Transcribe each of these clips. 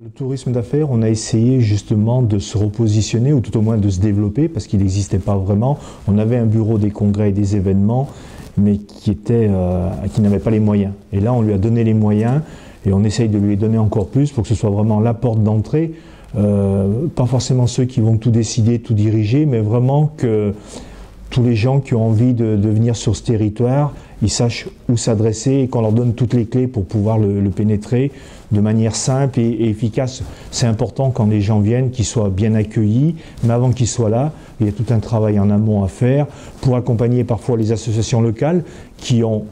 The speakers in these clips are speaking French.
Le tourisme d'affaires, on a essayé justement de se repositionner ou tout au moins de se développer parce qu'il n'existait pas vraiment. On avait un bureau des congrès et des événements mais qui n'avait pas les moyens. Et là, on lui a donné les moyens et on essaye de lui donner encore plus pour que ce soit vraiment la porte d'entrée. Pas forcément ceux qui vont tout décider, tout diriger, mais vraiment que tous les gens qui ont envie de venir sur ce territoire, ils sachent où s'adresser et qu'on leur donne toutes les clés pour pouvoir le pénétrer de manière simple et efficace. C'est important quand les gens viennent qu'ils soient bien accueillis, mais avant qu'ils soient là, il y a tout un travail en amont à faire pour accompagner parfois les associations locales qui ont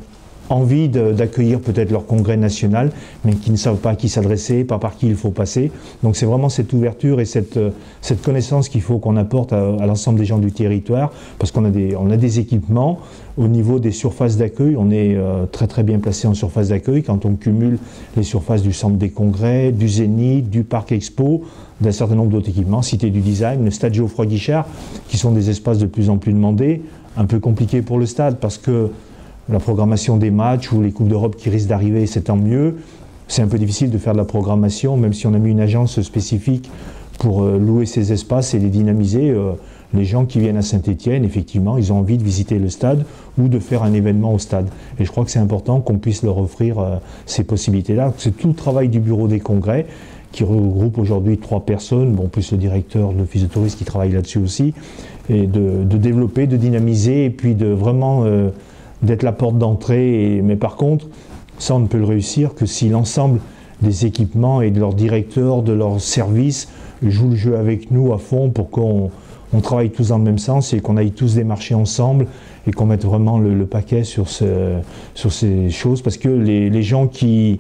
envie d'accueillir peut-être leur congrès national, mais qui ne savent pas à qui s'adresser, pas par qui il faut passer. Donc c'est vraiment cette ouverture et cette connaissance qu'il faut qu'on apporte à l'ensemble des gens du territoire, parce qu'on a des équipements. Au niveau des surfaces d'accueil, on est très bien placé en surface d'accueil quand on cumule les surfaces du centre des congrès, du Zénith, du Parc Expo, d'un certain nombre d'autres équipements, Cité du Design, le stade Geoffroy-Guichard, qui sont des espaces de plus en plus demandés, un peu compliqués pour le stade parce que la programmation des matchs ou les Coupes d'Europe qui risquent d'arriver, c'est tant mieux. C'est un peu difficile de faire de la programmation, même si on a mis une agence spécifique pour louer ces espaces et les dynamiser. Les gens qui viennent à Saint-Étienne, effectivement, ils ont envie de visiter le stade ou de faire un événement au stade. Et je crois que c'est important qu'on puisse leur offrir ces possibilités-là. C'est tout le travail du bureau des congrès qui regroupe aujourd'hui 3 personnes, bon, plus le directeur de l'office de tourisme qui travaille là-dessus aussi, et de développer, de dynamiser et puis de vraiment d'être la porte d'entrée. Mais par contre, ça on ne peut le réussir que si l'ensemble des équipements et de leurs directeurs, de leurs services jouent le jeu avec nous à fond pour qu'on travaille tous dans le même sens et qu'on aille tous démarcher ensemble et qu'on mette vraiment le paquet sur ces choses, parce que les gens qui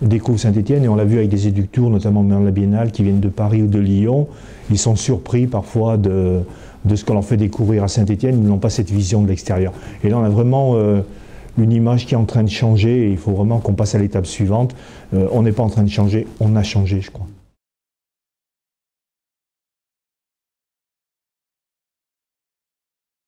découvrent Saint-Étienne, et on l'a vu avec des éductours, notamment dans la Biennale, qui viennent de Paris ou de Lyon, ils sont surpris parfois de ce qu'on leur fait découvrir à Saint-Étienne, ils n'ont pas cette vision de l'extérieur. Et là, on a vraiment une image qui est en train de changer et il faut vraiment qu'on passe à l'étape suivante. On n'est pas en train de changer, on a changé, je crois.